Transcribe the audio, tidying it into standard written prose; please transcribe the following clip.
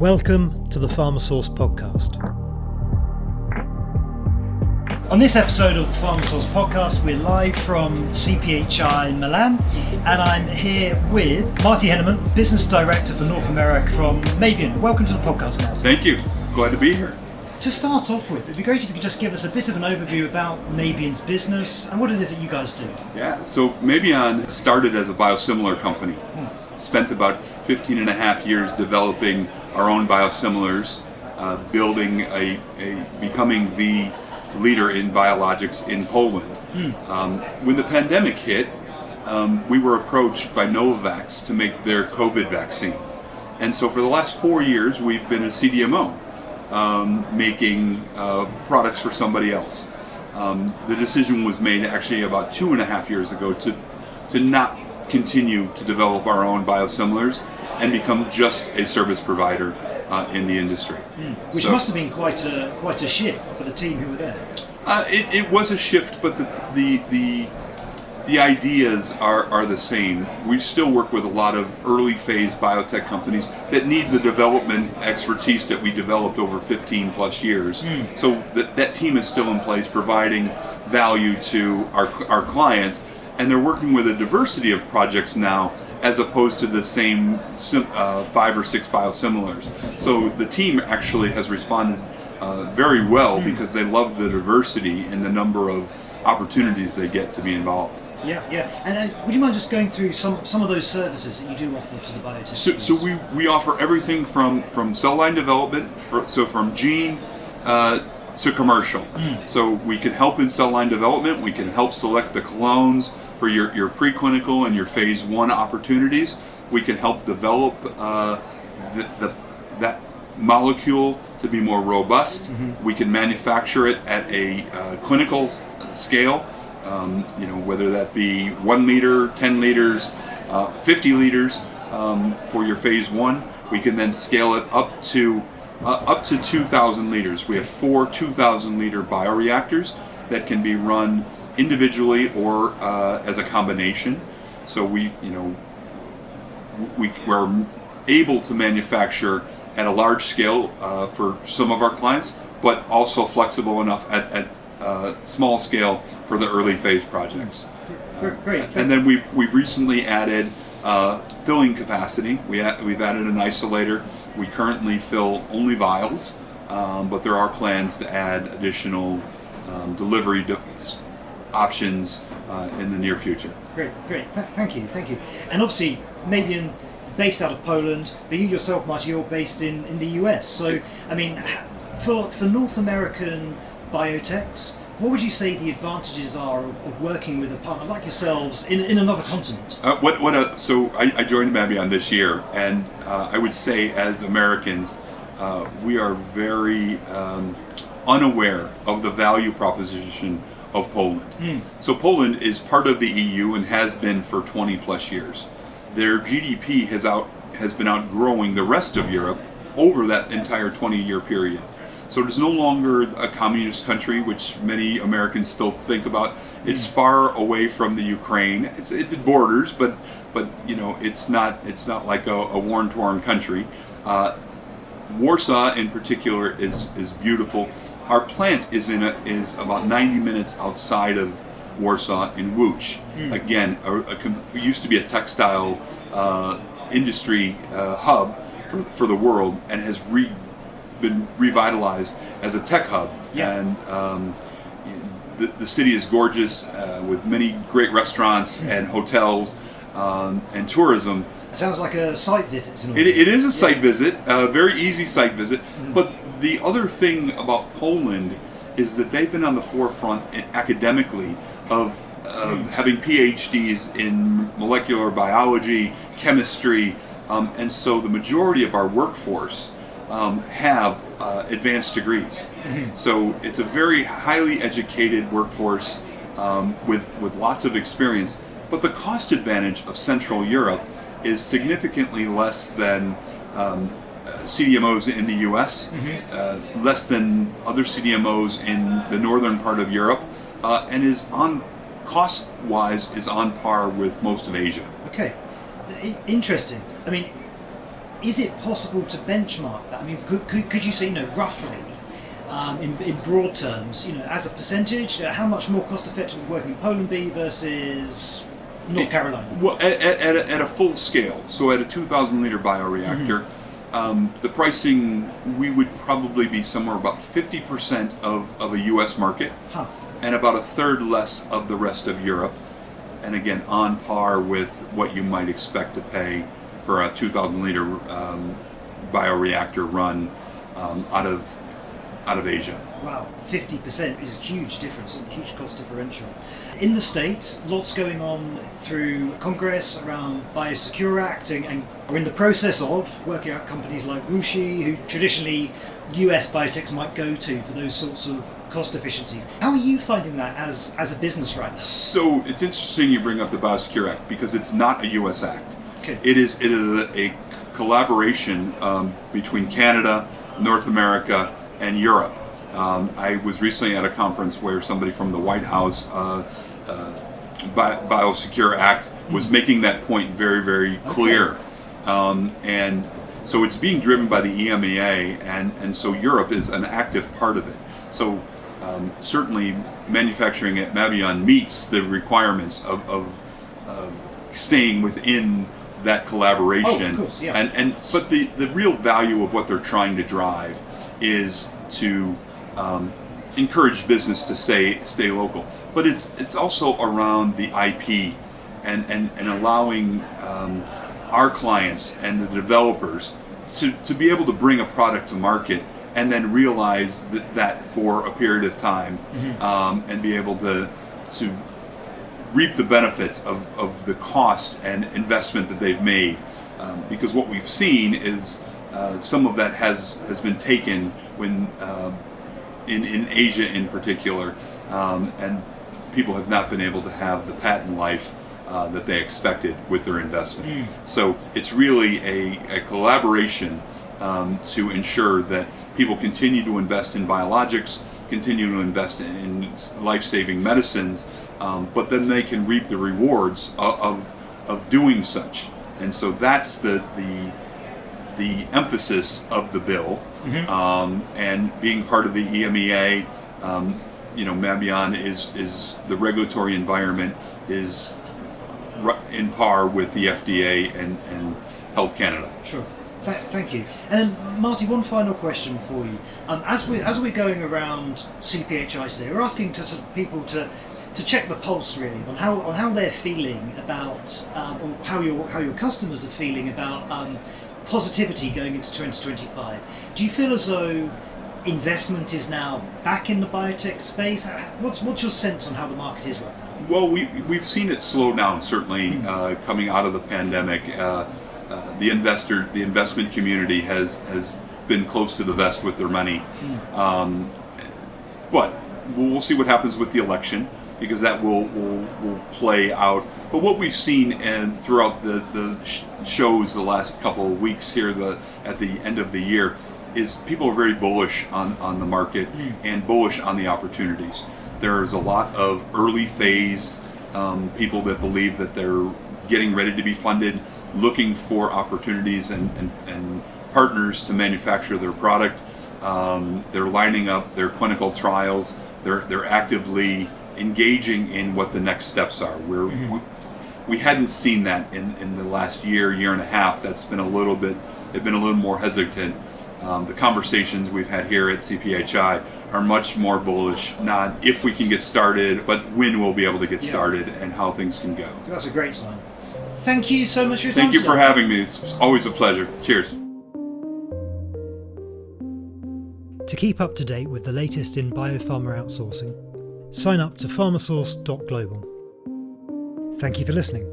Welcome to the PharmaSource podcast. On this episode of the PharmaSource podcast, we're live from CPHI Milan, and I'm here with Marty Henehan, Business Director for North America from Mabion. Welcome to the podcast, Marty. Thank you. Glad to be here. To start off with, it'd be great if you could just give us a bit of an overview about Mabion's business and what it is that you guys do. Yeah, so Mabion started as a biosimilar company. Spent about 15 and a half years developing our own biosimilars, building becoming the leader in biologics in Poland. When the pandemic hit, we were approached by Novavax to make their COVID vaccine. And so for the last 4 years, we've been a CDMO, making products for somebody else. The decision was made actually about 2.5 years ago to not continue to develop our own biosimilars and become just a service provider in the industry. Which must have been quite a shift for the team who were there. It was a shift, but the ideas are the same. We still work with a lot of early phase biotech companies that need the development expertise that we developed over 15 plus years. So that team is still in place, providing value to our clients, and they're working with a diversity of projects now as opposed to the same 5 or 6 biosimilars. So the team actually has responded very well because they love the diversity and the number of opportunities they get to be involved. Yeah. And would you mind just going through some of those services that you do offer to the biotech? So we offer everything from cell line development, from gene to commercial. So we can help in cell line development. We can help select the clones for your preclinical and your phase 1 opportunities. We can help develop that molecule to be more robust. We can manufacture it at a clinical scale. Whether that be 1 liter, 10 liters, 50 liters for your phase 1. We can then scale it up to 2,000 liters. We have 4 2,000 liter bioreactors that can be run individually or as a combination. So we're able to manufacture at a large scale for some of our clients, but also flexible enough at small scale for the early phase projects. Great. And then we've recently added filling capacity. We've added an isolator. We currently fill only vials, but there are plans to add additional delivery options in the near future. Great. Thank you. And obviously, Mabion based out of Poland, but you yourself, Marty, you're based in the US. So, I mean, for North American biotechs, what would you say the advantages are of working with a partner like yourselves in another continent? So I joined Mabion this year, and I would say as Americans, we are very unaware of the value proposition of Poland. So Poland is part of the EU and has been for 20 plus years. Their GDP has been outgrowing the rest of Europe over that entire 20-year period. So it is no longer a communist country, which many Americans still think about. It's far away from the Ukraine. It borders, but it's not like a war-torn country. Warsaw in particular is beautiful. Our plant is about 90 minutes outside of Warsaw in Łódź. Again, it used to be a textile industry hub for the world, and has been revitalized as a tech hub. And the city is gorgeous with many great restaurants and hotels and tourism. Sounds like a site visit. It is a site visit, a very easy site visit. But the other thing about Poland is that they've been on the forefront academically of having PhDs in molecular biology, chemistry, and so the majority of our workforce have advanced degrees. So it's a very highly educated workforce with lots of experience. But the cost advantage of Central Europe is significantly less than CDMOs in the US, less than other CDMOs in the northern part of Europe, and is cost-wise on par with most of Asia. Okay, interesting. I mean, is it possible to benchmark that? I mean, could you say, roughly, in broad terms, as a percentage, how much more cost effective would working in Poland be versus North Carolina? Well, at a full scale, so at a 2,000 liter bioreactor, the pricing, we would probably be somewhere about 50% of a US market, and about a third less of the rest of Europe. And again, on par with what you might expect to pay for a 2,000 liter bioreactor run out of Asia. Wow, 50% is a huge difference, a huge cost differential. In the States, lots going on through Congress around Biosecure Act, and we're in the process of working out companies like WuXi, who traditionally US biotechs might go to for those sorts of cost efficiencies. How are you finding that as a business right now? So it's interesting you bring up the Biosecure Act, because it's not a US act. Okay. It is a collaboration between Canada, North America, and Europe. I was recently at a conference where somebody from the White House, Biosecure Act, was making that point very, very clear. And so it's being driven by the EMEA, and so Europe is an active part of it. So certainly manufacturing at Mabion meets the requirements of staying within that collaboration. Of course, yeah. But the real value of what they're trying to drive is to encourage business to stay local. But it's also around the IP and allowing our clients and the developers to be able to bring a product to market and then realize that for a period of time, and be able to reap the benefits of the cost and investment that they've made. Because what we've seen is some of that has been taken when in Asia in particular, and people have not been able to have the patent life that they expected with their investment. So it's really a collaboration to ensure that people continue to invest in biologics, continue to invest in life-saving medicines, but then they can reap the rewards of doing such. And so that's the emphasis of the bill. And being part of the EMEA, Mabion is the regulatory environment is in par with the FDA and Health Canada. Sure. Thank you. And then, Marty, one final question for you. As we're going around CPHI today, we're asking people to check the pulse really on how they're feeling about, or how your customers are feeling about positivity going into 2025. Do you feel as though investment is now back in the biotech space? What's your sense on how the market is right now? Well, we've seen it slow down, certainly coming out of the pandemic. The investment community has been close to the vest with their money. But we'll see what happens with the election, because that will play out. But what we've seen throughout the shows the last couple of weeks here at the end of the year is people are very bullish on the market and bullish on the opportunities. There's a lot of early phase people that believe that they're getting ready to be funded, looking for opportunities and partners to manufacture their product. They're lining up their clinical trials. They're actively engaging in what the next steps are. We hadn't seen that in the last year and a half. They've been a little more hesitant. The conversations we've had here at CPHI are much more bullish, not if we can get started, but when we'll be able to get started and how things can go. That's a great sign. Thank you so much for your time. Thank you for having me. It's always a pleasure. Cheers. To keep up to date with the latest in biopharma outsourcing, sign up to pharmasource.global. Thank you for listening.